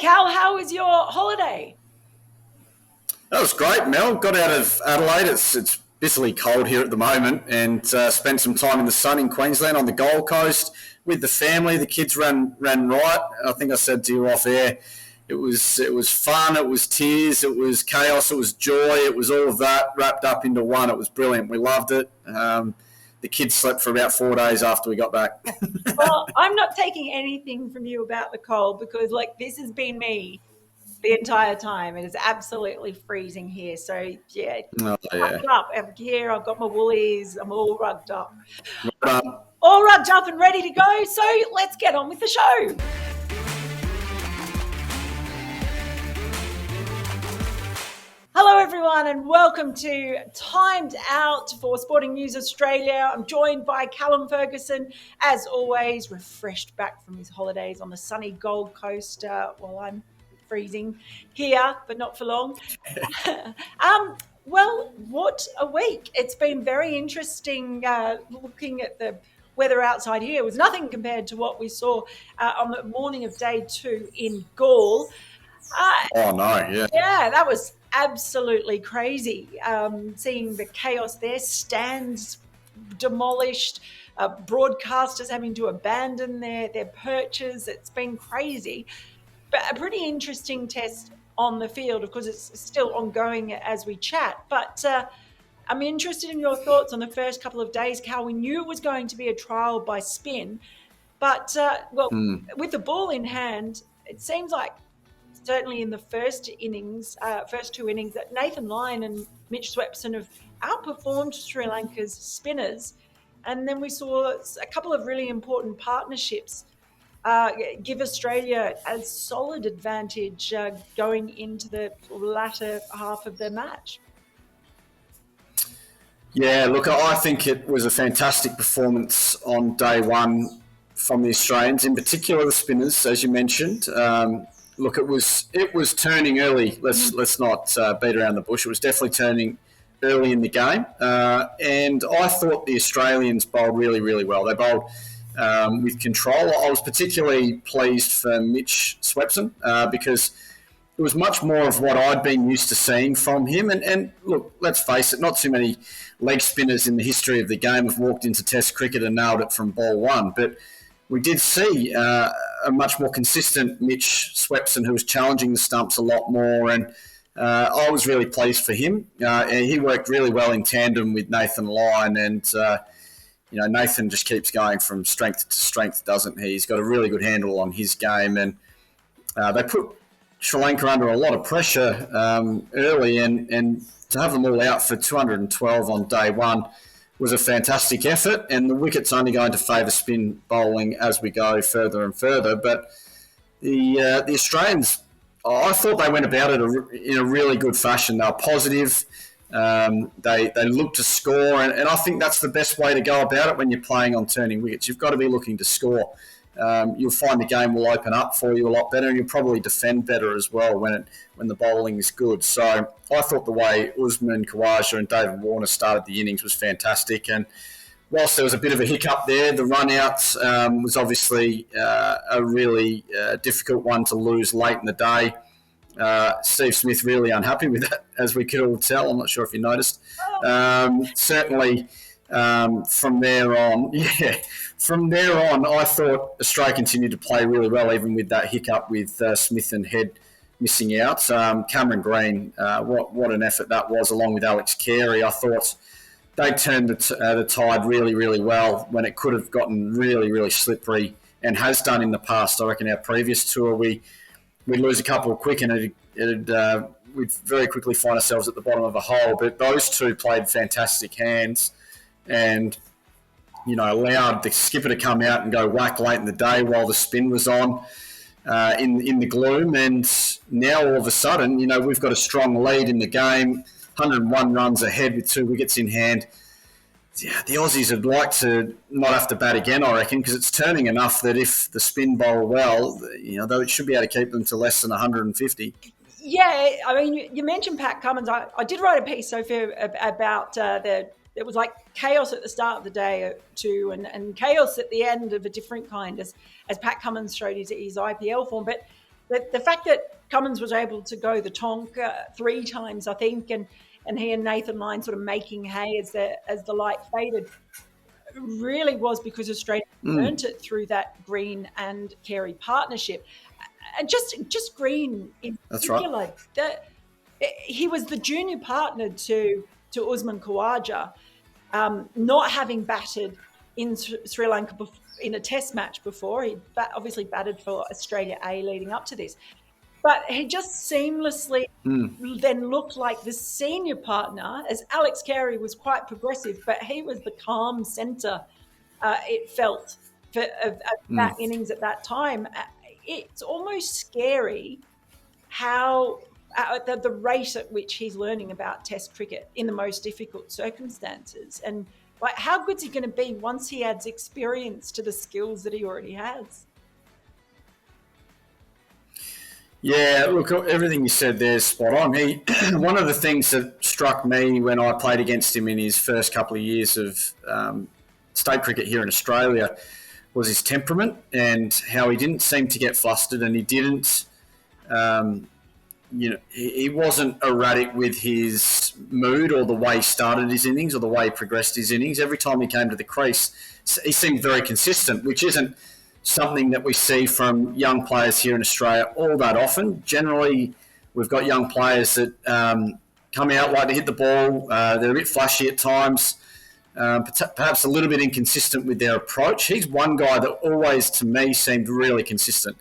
Cal, how was your holiday? That was great, Mel. Got out of Adelaide. It's bitterly cold here at the moment, and spent some time in the sun in Queensland on the Gold Coast with the family. The kids ran riot. I think I said to you off air. It was fun. It was tears. It was chaos. It was joy. It was all of that wrapped up into one. It was brilliant. We loved it. The kids slept for about 4 days after we got back. Well, I'm not taking anything from you about the cold because, this has been me the entire time. It is absolutely freezing here. So, yeah, Oh, yeah. rugged up. I'm here. I've got my woolies. I'm all rugged up. Well, All rugged up and ready to go. So, let's get on with the show. Hello, everyone, and welcome to Timed Out for Sporting News Australia. I'm joined by Callum Ferguson, as always, refreshed back from his holidays on the sunny Gold Coast while I'm freezing here, but not for long. Well, what a week. It's been very interesting looking at the weather outside here. It was nothing compared to what we saw on the morning of day 2 in Galle. oh, no, yeah. Yeah, that was absolutely crazy. Seeing the chaos there, stands demolished, broadcasters having to abandon their perches. It's been crazy, but a pretty interesting test on the field. Of course, it's still ongoing as we chat, but I'm interested in your thoughts on the first couple of days, Cal. We knew it was going to be a trial by spin, but, with the ball in hand, it seems like certainly in the first two innings, that Nathan Lyon and Mitch Swepson have outperformed Sri Lanka's spinners. And then we saw a couple of really important partnerships give Australia a solid advantage going into the latter half of the match. Yeah, look, I think it was a fantastic performance on day one from the Australians, in particular the spinners, as you mentioned. Look, it was turning early. Let's not beat around the bush. It was definitely turning early in the game, and I thought the Australians bowled really, really well. They bowled with control. I was particularly pleased for Mitch Swepson because it was much more of what I'd been used to seeing from him. And look, let's face it, not too many leg spinners in the history of the game have walked into Test cricket and nailed it from ball one, but we did see a much more consistent Mitch Swepson who was challenging the stumps a lot more, and I was really pleased for him. He worked really well in tandem with Nathan Lyon, and Nathan just keeps going from strength to strength, doesn't he? He's got a really good handle on his game, and they put Sri Lanka under a lot of pressure early, and to have them all out for 212 on day one was a fantastic effort, and the wicket's only going to favour spin bowling as we go further and further. But the Australians, I thought they went about it in a really good fashion. They were positive. They looked to score, and I think that's the best way to go about it when you're playing on turning wickets. You've got to be looking to score. You'll find the game will open up for you a lot better, and you'll probably defend better as well when the bowling is good. So I thought the way Usman Khawaja and David Warner started the innings was fantastic. And whilst there was a bit of a hiccup there, the run out was obviously a really difficult one to lose late in the day. Steve Smith really unhappy with that, as we could all tell. I'm not sure if you noticed. Certainly. From there on, I thought Australia continued to play really well, even with that hiccup with Smith and Head missing out. Cameron Green, what an effort that was, along with Alex Carey. I thought they turned the tide really, really well when it could have gotten really, really slippery, and has done in the past. I reckon our previous tour, we'd lose a couple quick, and we'd very quickly find ourselves at the bottom of a hole. But those two played fantastic hands, and allowed the skipper to come out and go whack late in the day while the spin was on in the gloom. And now all of a sudden, we've got a strong lead in the game, 101 runs ahead with 2 wickets in hand. Yeah, the Aussies would like to not have to bat again, I reckon, because it's turning enough that if the spin bowl well, they should be able to keep them to less than 150. Yeah, I mean, you mentioned Pat Cummins. I did write a piece, Sophia, about it was like chaos at the start of the day too, and chaos at the end of a different kind, as Pat Cummins showed his IPL form. But the fact that Cummins was able to go the tonk 3 times, I think, and he and Nathan Lyon sort of making hay as the light faded, really was because Australia earned it through that Green and Carey partnership. And just Green in That's particular, right. he was the junior partner to Usman Khawaja, not having batted in Sri Lanka in a test match before. He obviously batted for Australia A leading up to this. But he just seamlessly then looked like the senior partner, as Alex Carey was quite progressive, but he was the calm centre, it felt, of that innings at that time. It's almost scary how the rate at which he's learning about Test cricket in the most difficult circumstances, and like how good's he going to be once he adds experience to the skills that he already has. Yeah, look, everything you said there is spot on. One of the things that struck me when I played against him in his first couple of years of state cricket here in Australia was his temperament and how he didn't seem to get flustered, and he didn't, he wasn't erratic with his mood or the way he started his innings or the way he progressed his innings. Every time he came to the crease, he seemed very consistent, which isn't something that we see from young players here in Australia all that often. Generally, we've got young players that come out, like to hit the ball. They're a bit flashy at times, perhaps a little bit inconsistent with their approach. He's one guy that always, to me, seemed really consistent.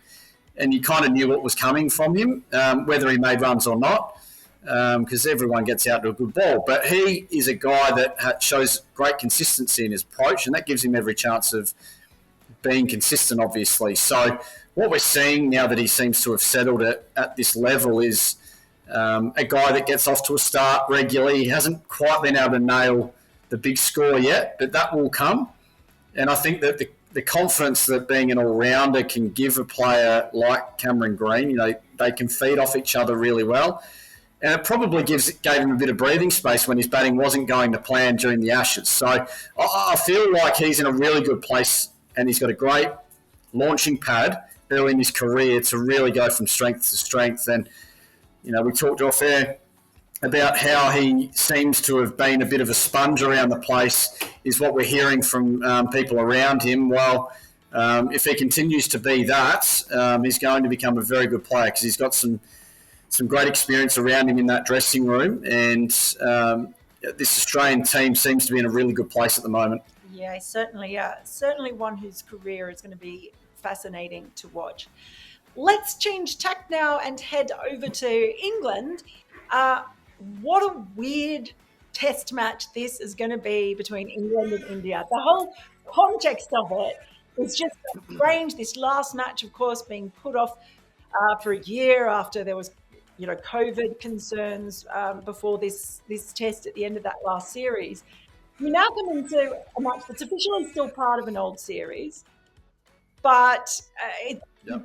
And you kind of knew what was coming from him, whether he made runs or not, because everyone gets out to a good ball. But he is a guy that shows great consistency in his approach, and that gives him every chance of being consistent, obviously. So what we're seeing now that he seems to have settled at this level is a guy that gets off to a start regularly. He hasn't quite been able to nail the big score yet, but that will come. And I think that the confidence that being an all-rounder can give a player like Cameron Green, they can feed off each other really well. And it probably gave him a bit of breathing space when his batting wasn't going to plan during the Ashes. So I feel like he's in a really good place, and he's got a great launching pad early in his career to really go from strength to strength. And, we talked off air about how he seems to have been a bit of a sponge around the place is what we're hearing from people around him. Well, if he continues to be that, he's going to become a very good player because he's got some great experience around him in that dressing room. And this Australian team seems to be in a really good place at the moment. Yeah, certainly one whose career is going to be fascinating to watch. Let's change tack now and head over to England. What a weird test match this is going to be between England and India. The whole context of it is just strange. This last match, of course, being put off for a year after there was, COVID concerns before this test at the end of that last series. We now come into a match that's officially still part of an old series, but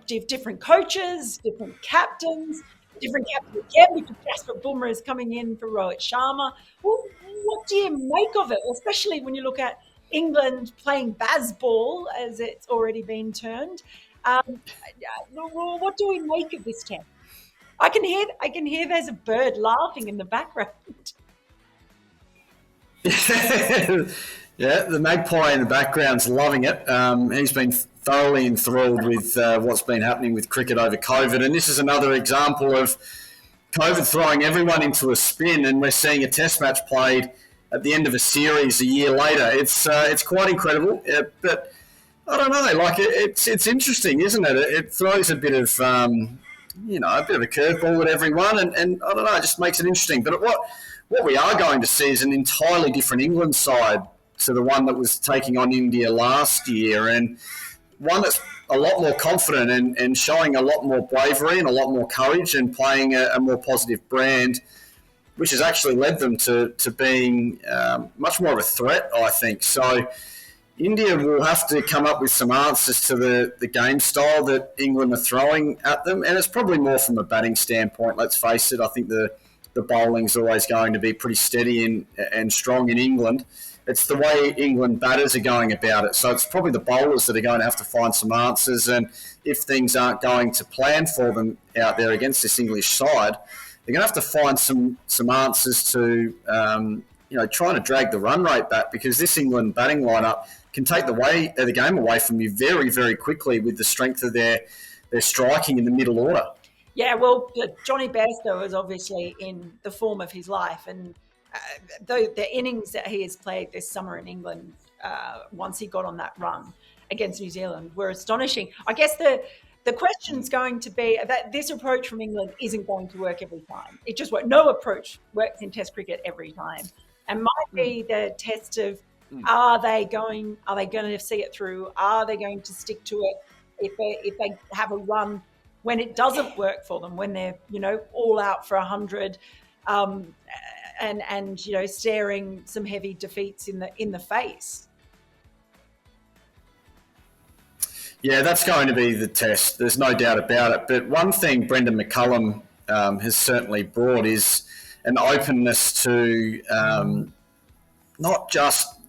different coaches, different captains again, because Jasper Bumrah is coming in for Rohit Sharma. Well, what do you make of it, especially when you look at England playing Baz-ball, as it's already been termed? What do we make of this test? I can hear there's a bird laughing in the background. Yeah, the magpie in the background's loving it. He's been thoroughly enthralled with what's been happening with cricket over COVID, and this is another example of COVID throwing everyone into a spin, and we're seeing a test match played at the end of a series a year later. It's quite incredible, but I don't know. Like it's interesting, isn't it? It throws a bit of a bit of a curveball at everyone, and I don't know. It just makes it interesting. But what we are going to see is an entirely different England side to the one that was taking on India last year, and one that's a lot more confident and showing a lot more bravery and a lot more courage and playing a more positive brand, which has actually led them to being much more of a threat, I think. So India will have to come up with some answers to the game style that England are throwing at them, and it's probably more from a batting standpoint, let's face it. I think the bowling's always going to be pretty steady and strong in England. it's the way England batters are going about it. So it's probably the bowlers that are going to have to find some answers. And if things aren't going to plan for them out there against this English side, they're going to have to find some answers to trying to drag the run rate back, because this England batting lineup can take the game away from you very, very quickly with the strength of their striking in the middle order. Yeah, well, Johnny Bairstow is obviously in the form of his life, and the innings that he has played this summer in England, once he got on that run against New Zealand, were astonishing. I guess the question's going to be that this approach from England isn't going to work every time. It just works. No approach works in Test cricket every time, and might be the test of are they going to see it through? Are they going to stick to it if they have a run when it doesn't work for them, when they're all out for 100? And staring some heavy defeats in the face. Yeah, that's going to be the test. There's no doubt about it. But one thing Brendan McCullum has certainly brought is an openness to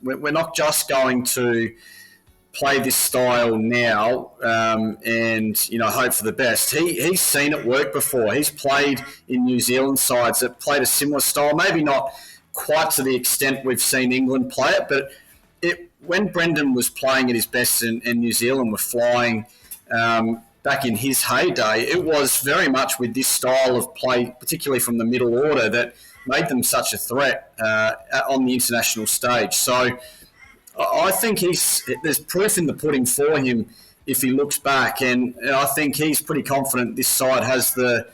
we're not just going to play this style now and hope for the best. He's seen it work before. He's played in New Zealand sides that played a similar style, maybe not quite to the extent we've seen England play it, but when Brendan was playing at his best and New Zealand were flying back in his heyday, it was very much with this style of play, particularly from the middle order, that made them such a threat on the international stage. So I think there's proof in the pudding for him if he looks back, and I think he's pretty confident this side has the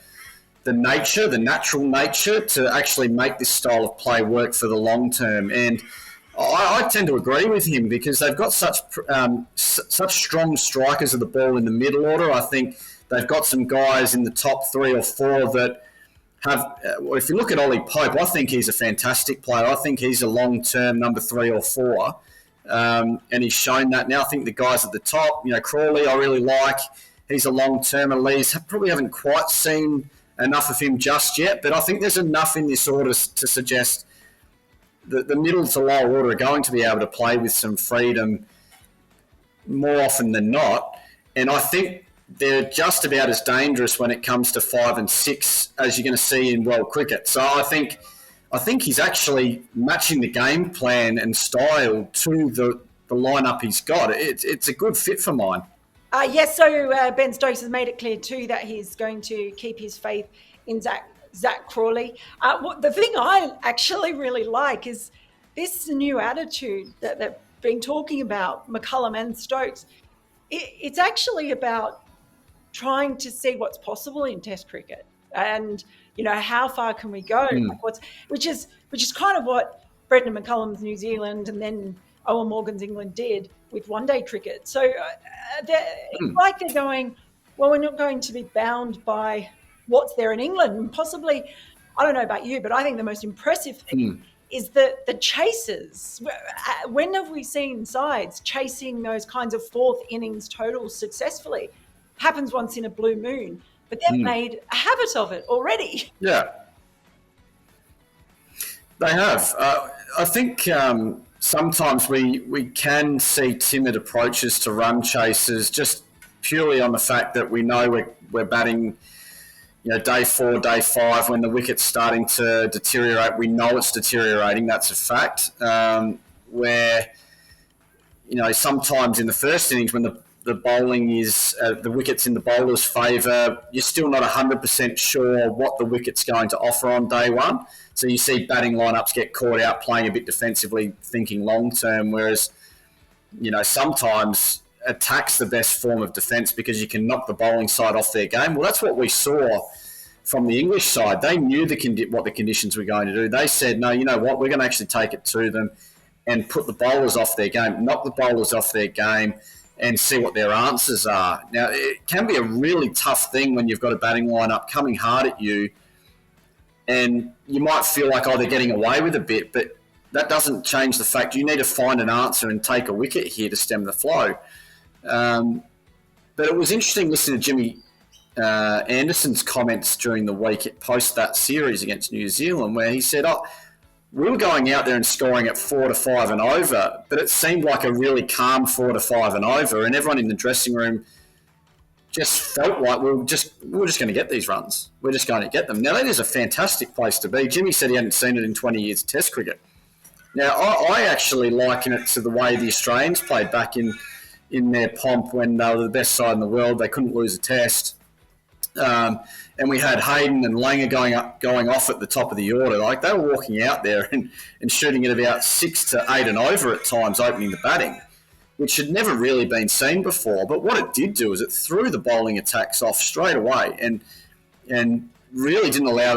natural nature to actually make this style of play work for the long term. And I tend to agree with him because they've got such strong strikers of the ball in the middle order. I think they've got some guys in the top 3 or 4 that have. If you look at Ollie Pope, I think he's a fantastic player. I think he's a long-term number 3 or 4. And he's shown that now. I think the guys at the top, Crawley, I really like. He's a long-termer. Lees probably haven't quite seen enough of him just yet, but I think there's enough in this order to suggest that the middle to lower order are going to be able to play with some freedom more often than not. And I think they're just about as dangerous when it comes to 5 and 6 as you're going to see in world cricket. So I think he's actually matching the game plan and style to the lineup he's got. It's a good fit for mine. Yes, so Ben Stokes has made it clear too that he's going to keep his faith in Zach Crawley. The thing I actually really like is this new attitude that they've been talking about, McCullum and Stokes. It's actually about trying to see what's possible in Test cricket, and how far can we go? Which is kind of what Brendan McCullum's New Zealand and then Eoin Morgan's England did with one-day cricket. So it's like they're going, well, we're not going to be bound by what's there in England. And possibly, I don't know about you, but I think the most impressive thing is the chasers. When have we seen sides chasing those kinds of 4th innings totals successfully? Happens once in a blue moon, but they've made a habit of it already. Yeah, they have. I think sometimes we can see timid approaches to run chasers just purely on the fact that we know we're batting, day 4, day 5, when the wicket's starting to deteriorate. We know it's deteriorating. That's a fact. Where, sometimes in the first innings when the bowling is, the wicket's in the bowler's favour, you're still not 100% sure what the wicket's going to offer on day 1. So you see batting lineups get caught out playing a bit defensively, thinking long-term, whereas, sometimes attack's the best form of defence because you can knock the bowling side off their game. Well, that's what we saw from the English side. They knew what the conditions were going to do. They said, no, you know what, we're going to actually take it to them and put the bowlers off their game, knock the bowlers off their game, and see what their answers are. Now, it can be a really tough thing when you've got a batting lineup coming hard at you, and you might feel like, they're getting away with a bit, but that doesn't change the fact you need to find an answer and take a wicket here to stem the flow. But it was interesting listening to Jimmy Anderson's comments during the week post that series against New Zealand, where he said, we were going out there and scoring at 4-5 and over, but it seemed like a really calm 4-5 and over, and everyone in the dressing room just felt like we were just going to get these runs. We're just going to get them. Now, that is a fantastic place to be. Jimmy said he hadn't seen it in 20 years of Test cricket. Now, I actually liken it to the way the Australians played back in their pomp when they were the best side in the world. They couldn't lose a Test. And we had Hayden and Langer going off at the top of the order. Like, they were walking out there and shooting at about 6 to 8 and over at times, opening the batting, which had never really been seen before. But what it did do is it threw the bowling attacks off straight away and really didn't allow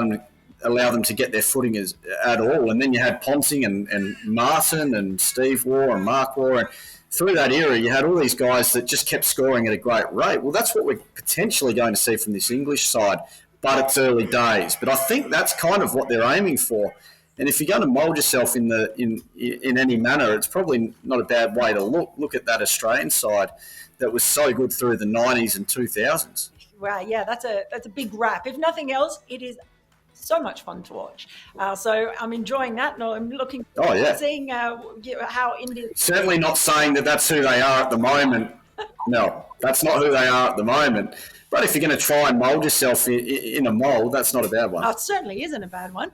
them to get their footing at all. And then you had Ponting and Martin and Steve Waugh and Mark Waugh. And through that era, you had all these guys that just kept scoring at a great rate. Well, that's what we're potentially going to see from this English side, but it's early days. But I think that's kind of what they're aiming for. And if you're going to mould yourself in any manner, it's probably not a bad way to look at that Australian side that was so good through the 90s and 2000s. Wow, yeah, that's a big wrap. If nothing else, it is so much fun to watch. So I'm enjoying that, and I'm looking forward to seeing how India... Certainly not saying that that's who they are at the moment. No, that's not who they are at the moment. But if you're going to try and mould yourself in a mould, that's not a bad one. Oh, it certainly isn't a bad one.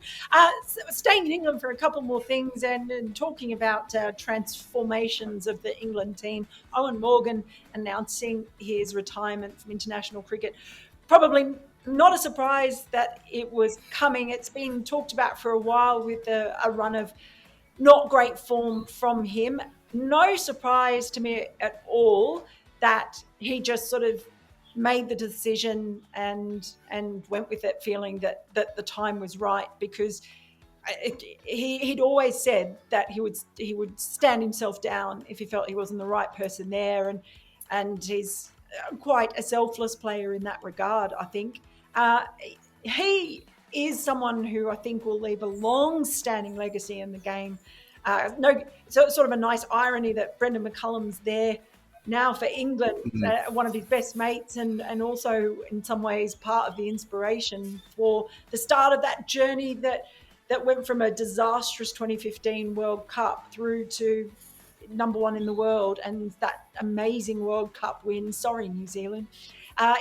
Staying in England for a couple more things and talking about transformations of the England team, Eoin Morgan announcing his retirement from international cricket. Probably not a surprise that it was coming. It's been talked about for a while with a run of not great form from him. No surprise to me at all that he just sort of made the decision and went with it, feeling that the time was right, because he'd always said that he would stand himself down if he felt he wasn't the right person there, and he's quite a selfless player in that regard, I think. He is someone who I think will leave a long-standing legacy in the game. So it's sort of a nice irony that Brendan McCullum's there now for England, one of his best mates, and also in some ways part of the inspiration for the start of that journey that went from a disastrous 2015 World Cup through to number one in the world and that amazing World Cup win, New Zealand,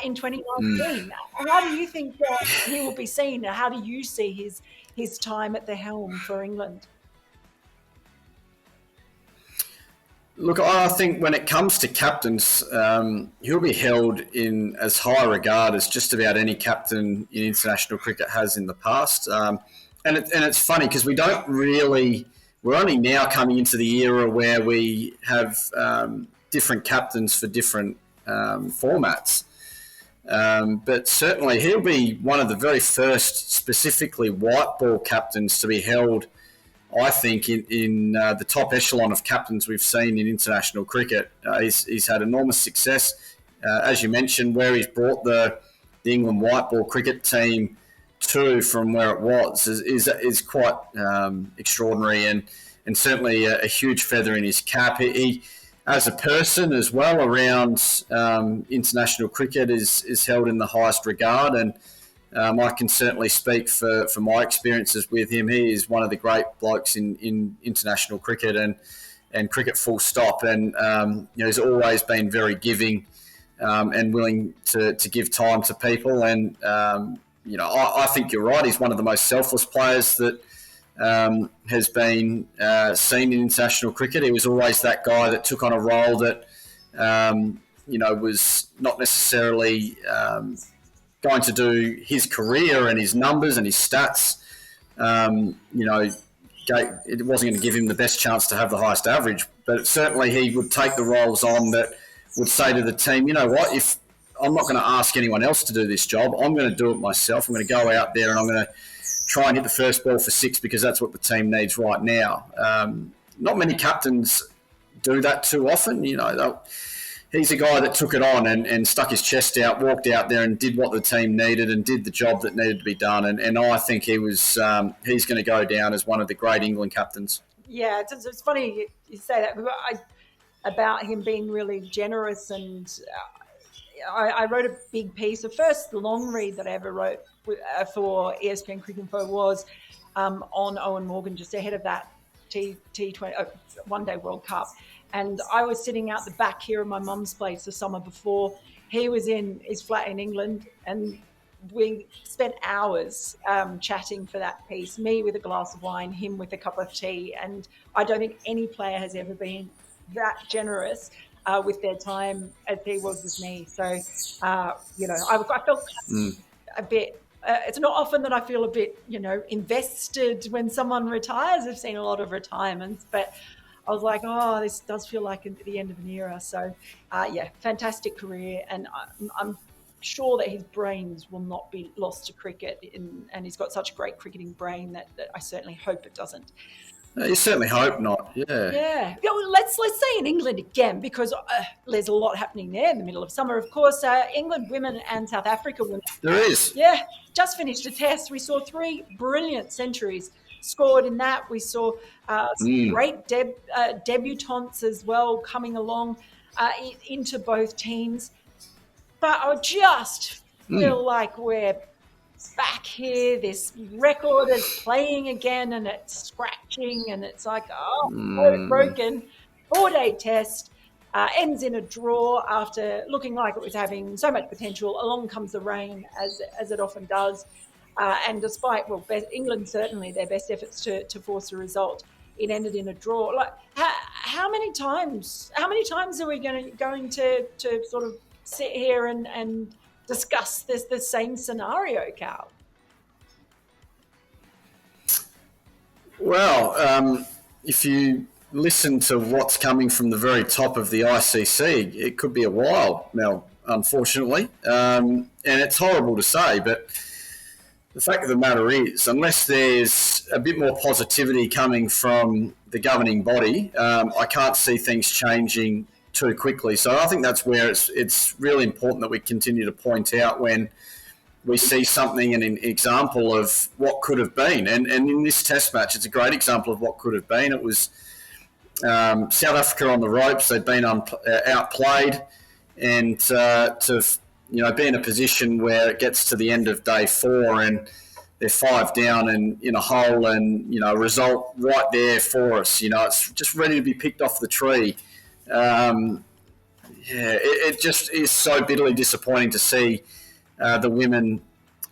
in 2019. How do you think he will be seen? How do you see his time at the helm for England? Look, I think when it comes to captains, he'll be held in as high regard as just about any captain in international cricket has in the past. And it's funny because we're only now coming into the era where we have different captains for different formats. But certainly he'll be one of the very first specifically white ball captains to be held, I think, in the top echelon of captains we've seen in international cricket. He's had enormous success, as you mentioned, where he's brought the England white ball cricket team to from where it was is quite extraordinary and certainly a huge feather in his cap. He as a person as well around international cricket is held in the highest regard, and I can certainly speak for my experiences with him. He is one of the great blokes in international cricket and cricket full stop. And he's always been very giving and willing to give time to people. And I think you're right. He's one of the most selfless players that has been seen in international cricket. He was always that guy that took on a role that was not necessarily going to do his career and his numbers and his stats. It wasn't going to give him the best chance to have the highest average, but certainly he would take the roles on that would say to the team, you know what, if I'm not going to ask anyone else to do this job, I'm going to do it myself. I'm going to go out there and I'm going to try and hit the first ball for six because that's what the team needs right now. Not many captains do that too often. He's a guy that took it on and stuck his chest out, walked out there and did what the team needed and did the job that needed to be done. And I think he's going to go down as one of the great England captains. Yeah, it's funny you say that about him being really generous, and I wrote a big piece. The first long read that I ever wrote for ESPN Cricket Info was on Eoin Morgan, just ahead of that T20 One Day World Cup. And I was sitting out the back here in my mum's place the summer before. He was in his flat in England, and we spent hours chatting for that piece, me with a glass of wine, him with a cup of tea. And I don't think any player has ever been that generous with their time as he was with me. So, I felt a bit, it's not often that I feel a bit, invested when someone retires. I've seen a lot of retirements, but I was like, oh, this does feel like the end of an era. So, fantastic career. And I'm sure that his brains will not be lost to cricket, and he's got such a great cricketing brain that I certainly hope it doesn't. You certainly hope not. Yeah. Let's say in England again, because there's a lot happening there in the middle of summer. Of course, England women and South Africa women. There is. Yeah, just finished a test. We saw 3 brilliant centuries scored in that. We saw some great debutantes as well coming along into both teams. But I just feel like we're back here. This record is playing again, and it's scratching, and it's like, broken. 4-day test ends in a draw after looking like it was having so much potential. Along comes the rain, as it often does. And despite, England certainly their best efforts to force a result, it ended in a draw. Like, how many times are we going to sort of sit here and discuss the same scenario, Cal? Well, if you listen to what's coming from the very top of the ICC, it could be a while, Mel, unfortunately. And it's horrible to say, but the fact of the matter is, unless there's a bit more positivity coming from the governing body, I can't see things changing too quickly. So I think that's where it's really important that we continue to point out when we see something, an example of what could have been. And in this test match, it's a great example of what could have been. It was South Africa on the ropes. They'd been outplayed, and to be in a position where it gets to the end of day 4 and they're 5 down and in a hole, and a result right there for us. It's just ready to be picked off the tree. It just is so bitterly disappointing to see the women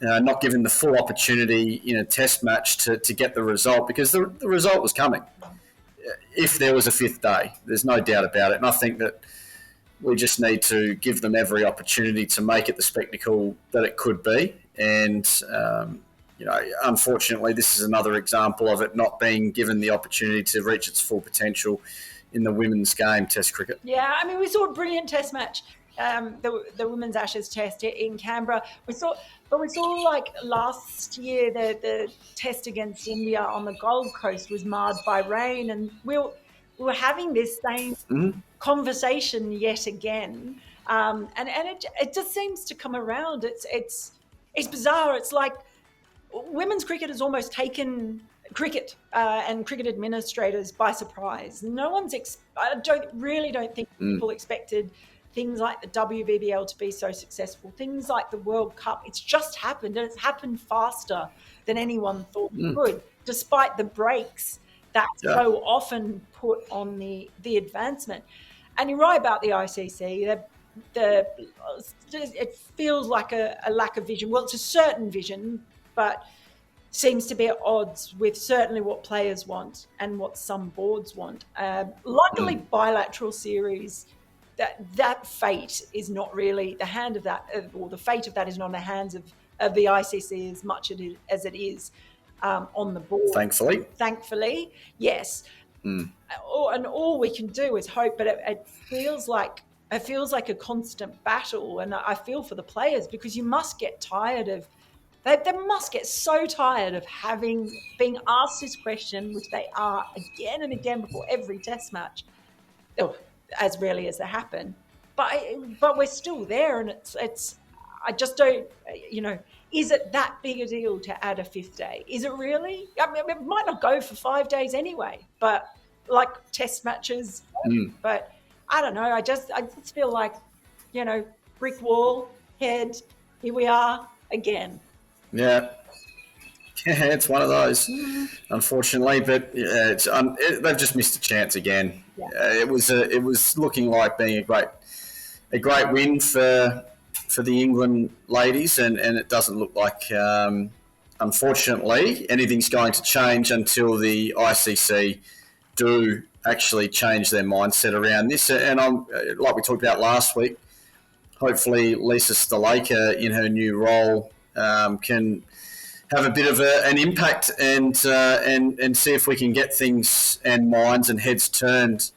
not given the full opportunity in a test match to get the result, because the result was coming. If there was a 5th day, there's no doubt about it. And I think that we just need to give them every opportunity to make it the spectacle that it could be. And, unfortunately, this is another example of it not being given the opportunity to reach its full potential in the women's game, Test cricket. Yeah, I mean, we saw a brilliant Test match, the Women's Ashes Test in Canberra. We saw like last year the Test against India on the Gold Coast was marred by rain, and we were having this same conversation yet again, and it just seems to come around. It's bizarre. It's like women's cricket has almost taken cricket and cricket administrators by surprise. No one's. I don't think people expected things like the WBBL to be so successful. Things like the World Cup. It's just happened, and it's happened faster than anyone thought it could, despite the breaks that so often put on the advancement. And you're right about the ICC. It feels like a lack of vision. Well, it's a certain vision, but seems to be at odds with certainly what players want and what some boards want. Luckily, bilateral series, that fate is not really the hand of that, or the fate of that is not in the hands of the ICC as much as it is on the board. Thankfully, yes. And all we can do is hope, but it feels like a constant battle, and I feel for the players, because you must get tired of. They must get so tired of being asked this question, which they are again and again before every Test match, as rarely as they happen. But we're still there, and it's. I just don't. Is it that big a deal to add a 5th day? Is it really? I mean, it might not go for 5 days anyway, but like Test matches. But I don't know. I just feel like, brick wall, head, here we are again. Yeah. Yeah, it's one of those, unfortunately. But yeah, they've just missed a chance again. Yeah. It was looking like being a great win for the England ladies, and it doesn't look like, unfortunately, anything's going to change until the ICC do actually change their mindset around this. And I'm like we talked about last week. Hopefully, Lisa Stalaker in her new role can have a bit of an impact and see if we can get things and minds and heads turned.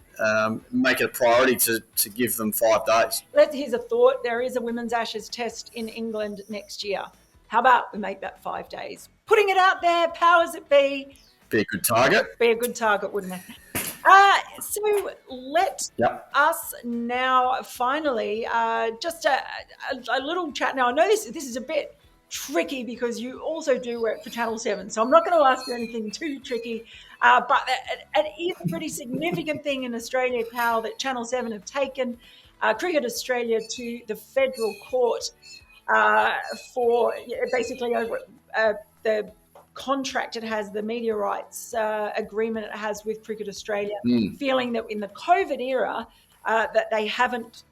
Make it a priority to give them 5 days. Here's a thought. There is a women's Ashes test in England next year. How about we make that 5 days? Putting it out there, powers that be. Be a good target. Be a good target, wouldn't it? So let us now finally just a little chat. Now, I know this is a bit tricky because you also do work for Channel 7, so I'm not going to ask you anything too tricky, but it is a pretty significant thing in Australia, Cal, that Channel 7 have taken Cricket Australia to the federal court for basically over the contract it has, the media rights agreement it has with Cricket Australia, feeling that in the COVID era that they haven't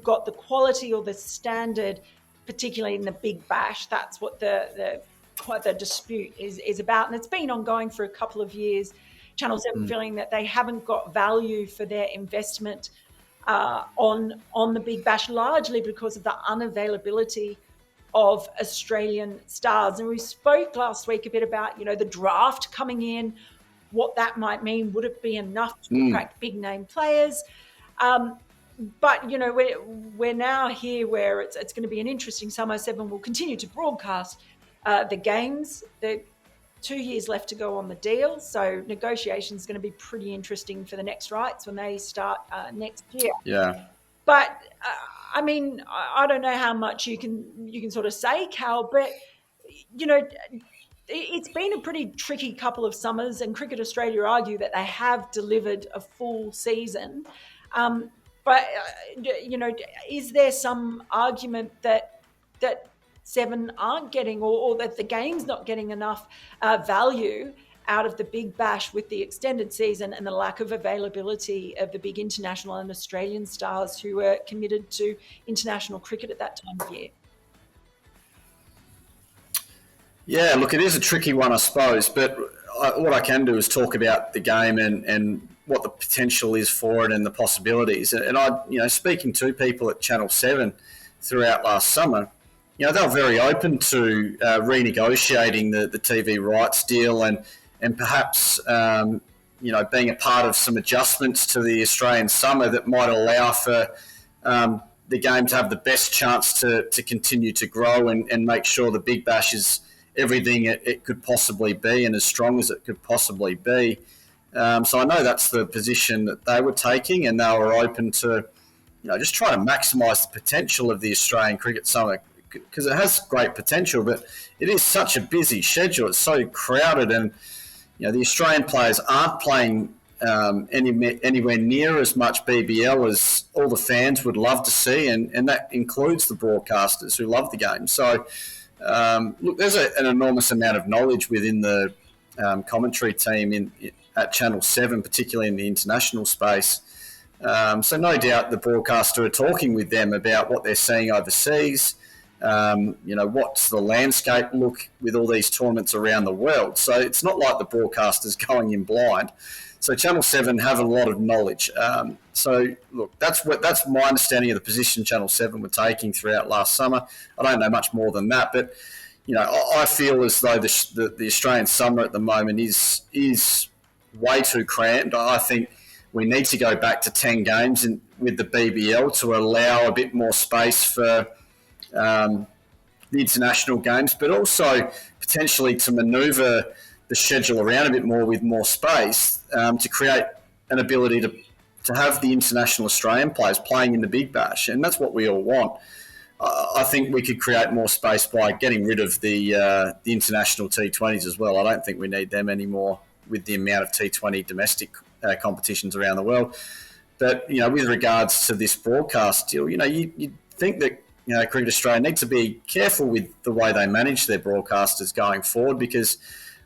got the quality or the standard, particularly in the Big Bash. That's what the dispute is about. And it's been ongoing for a couple of years. Channel 7 feeling that they haven't got value for their investment on the Big Bash, largely because of the unavailability of Australian stars. And we spoke last week a bit about, the draft coming in, what that might mean. Would it be enough to attract big name players? But, we're now here where it's going to be an interesting summer. 7 will continue to broadcast the games. There are 2 years left to go on the deal. So negotiations going to be pretty interesting for the next rights when they start next year. Yeah. But, I don't know how much you can sort of say, Cal, but, it's been a pretty tricky couple of summers, and Cricket Australia argue that they have delivered a full season. But, is there some argument that 7 aren't getting, or that the game's not getting enough value out of the Big Bash with the extended season and the lack of availability of the big international and Australian stars who were committed to international cricket at that time of year? Yeah, look, it is a tricky one, I suppose, but what I can do is talk about the game and what the potential is for it and the possibilities. And speaking to people at Channel 7 throughout last summer, they were very open to renegotiating the TV rights deal and perhaps, being a part of some adjustments to the Australian summer that might allow for the game to have the best chance to continue to grow and make sure the Big Bash is everything it could possibly be and as strong as it could possibly be. So I know that's the position that they were taking, and they were open to, just trying to maximise the potential of the Australian cricket summer, because it has great potential, but it is such a busy schedule. It's so crowded, and the Australian players aren't playing anywhere near as much BBL as all the fans would love to see, and that includes the broadcasters who love the game. So, look, there's an enormous amount of knowledge within the commentary team at Channel 7, particularly in the international space. So no doubt the broadcaster are talking with them about what they're seeing overseas. What's the landscape look with all these tournaments around the world? So it's not like the broadcaster's going in blind. So Channel 7 have a lot of knowledge. So look, that's my understanding of the position Channel 7 were taking throughout last summer. I don't know much more than that, but I feel as though the Australian summer at the moment is way too cramped. I think we need to go back to 10 games with the BBL to allow a bit more space for the international games, but also potentially to manoeuvre the schedule around a bit more with more space to create an ability to have the international Australian players playing in the Big Bash, and that's what we all want. I think we could create more space by getting rid of the international T20s as well. I don't think we need them anymore with the amount of T20 domestic competitions around the world. But with regards to this broadcast deal, you'd think that Cricket Australia need to be careful with the way they manage their broadcasters going forward, because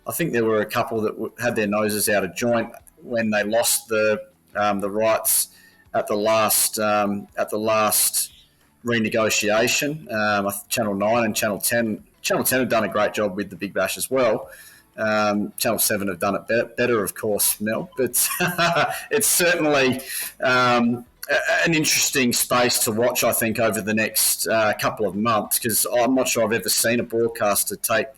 I think there were a couple that had their noses out of joint when they lost the rights at the last renegotiation. Channel 9 and Channel 10. Channel 10 have done a great job with the Big Bash as well. Channel 7 have done it better, of course, Mel. But it's certainly an interesting space to watch, I think, over the next couple of months, because I'm not sure I've ever seen a broadcaster take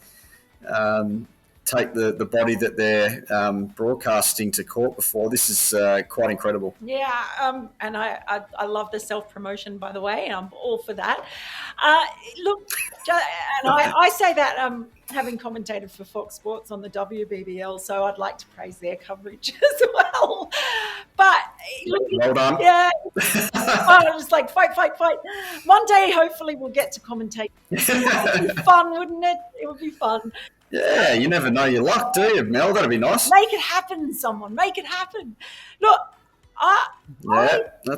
the body that they're broadcasting to court before. This is quite incredible. Yeah, and I love the self-promotion, by the way, and I'm all for that. Look, and I say that having commentated for Fox Sports on the WBBL, so I'd like to praise their coverage as well. But look, well done. Yeah, I was like, fight. One day, hopefully, we'll get to commentate. It would be fun, wouldn't it? It would be fun. Yeah, you never know your luck, do you, Mel? That'd be nice. Make it happen, someone. Make it happen. Look, I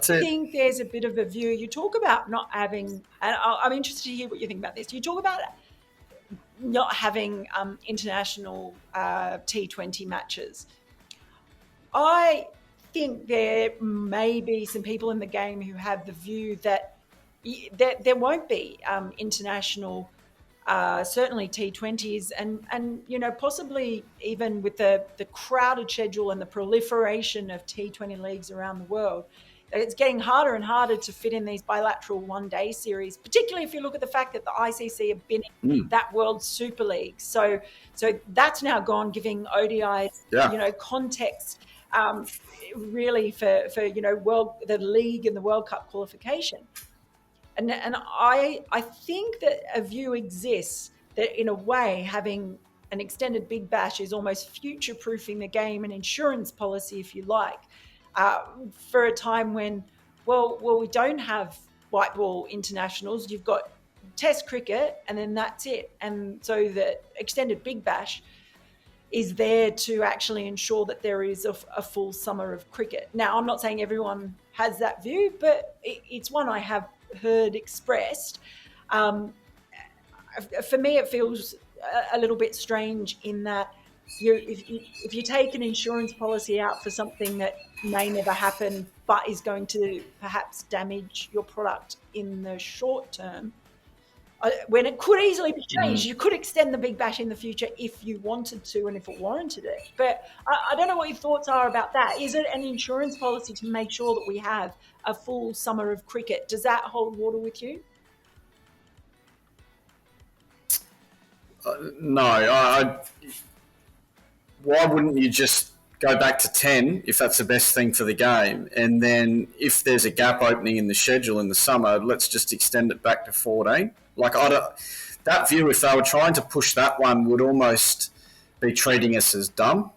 think there's a bit of a view. You talk about not having, and I'm interested to hear what you think about this. You talk about not having international T20 matches. I think there may be some people in the game who have the view that there won't be international certainly T20s and possibly even with the crowded schedule and the proliferation of T20 leagues around the world, it's getting harder and harder to fit in these bilateral one-day series, particularly if you look at the fact that the ICC have been in that World Super League. So that's now gone, giving ODIs, context really for the league and the World Cup qualification. And I think that a view exists that, in a way, having an extended Big Bash is almost future-proofing the game, an insurance policy, if you like, for a time when, we don't have white ball internationals. You've got Test cricket, and then that's it. And so the extended Big Bash is there to actually ensure that there is a full summer of cricket. Now, I'm not saying everyone has that view, but it's one I have heard expressed. For me, it feels a little bit strange in that if you take an insurance policy out for something that may never happen but is going to perhaps damage your product in the short term, when it could easily be changed, you could extend the Big Bash in the future if you wanted to and if it warranted it. But I don't know what your thoughts are about that. Is it an insurance policy to make sure that we have a full summer of cricket? Does that hold water with you? No. Why wouldn't you just go back to 10 if that's the best thing for the game? And then if there's a gap opening in the schedule in the summer, let's just extend it back to 14. That view, if they were trying to push that one, would almost be treating us as dumb,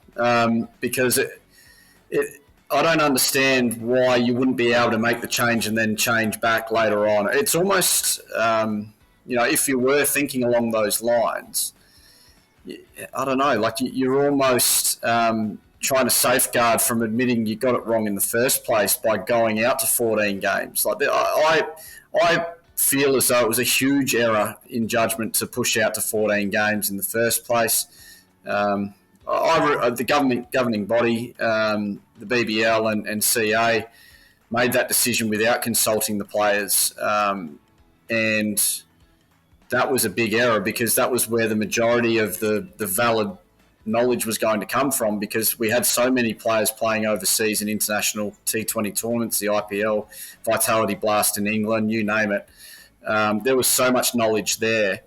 because I don't understand why you wouldn't be able to make the change and then change back later on. It's almost, if you were thinking along those lines, I don't know, you're almost trying to safeguard from admitting you got it wrong in the first place by going out to 14 games. I feel as though it was a huge error in judgment to push out to 14 games in the first place. The governing body, the BBL and CA, made that decision without consulting the players, and that was a big error, because that was where the majority of the valid knowledge was going to come from, because we had so many players playing overseas in international T20 tournaments, the IPL, Vitality Blast in England, you name it. There was so much knowledge there.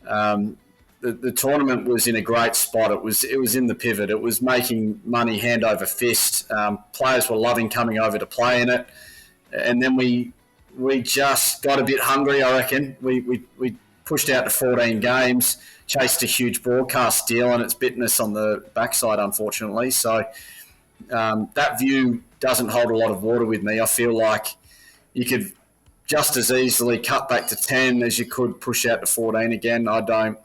The tournament was in a great spot. It was in the pivot. It was making money hand over fist. Players were loving coming over to play in it. And then we just got a bit hungry, I reckon. We pushed out to 14 games, chased a huge broadcast deal, and it's bitten us on the backside, unfortunately. So that view doesn't hold a lot of water with me. I feel like you could just as easily cut back to 10 as you could push out to 14 again. I don't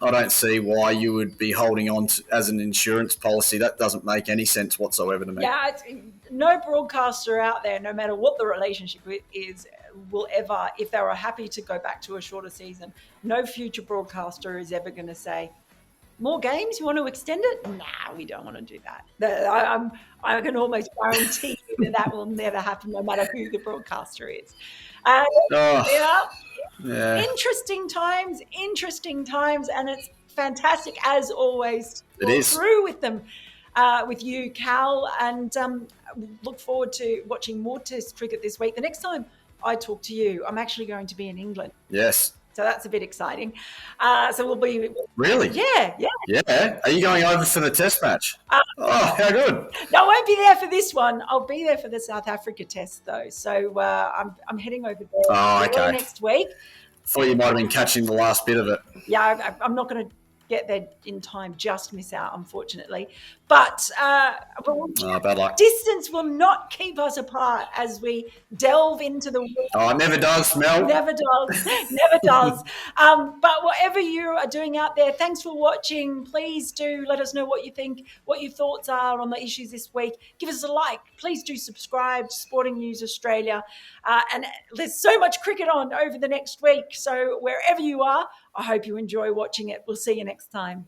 I don't see why you would be holding on to, as an insurance policy. That doesn't make any sense whatsoever to me. Yeah, no broadcaster out there, no matter what the relationship is, will ever, if they were happy to go back to a shorter season, no future broadcaster is ever going to say, more games, you want to extend it? Nah, we don't want to do that. I can almost guarantee you that will never happen, no matter who the broadcaster is. Oh, Yeah, yeah, interesting times, and it's fantastic as always to it walk is. through with them, with you, Cal, and look forward to watching more Test cricket this week. The next time I talk to you, I'm actually going to be in England. Yes. So that's a bit exciting. So we'll be... Really? Yeah. Yeah. Are you going over for the test match? Oh, how good. No, I won't be there for this one. I'll be there for the South Africa test, though. So I'm heading over there Okay. next week. Thought you might have been catching the last bit of it. Yeah, I'm not going to get there in time, just miss out, unfortunately. But bad luck. Distance will not keep us apart as we delve into the world. Oh, it never does, Mel. Never does. But whatever you are doing out there, thanks for watching. Please do let us know what you think, what your thoughts are on the issues this week. Give us a like. Please do subscribe to Sporting News Australia. And there's so much cricket on over the next week. So wherever you are, I hope you enjoy watching it. We'll see you next time.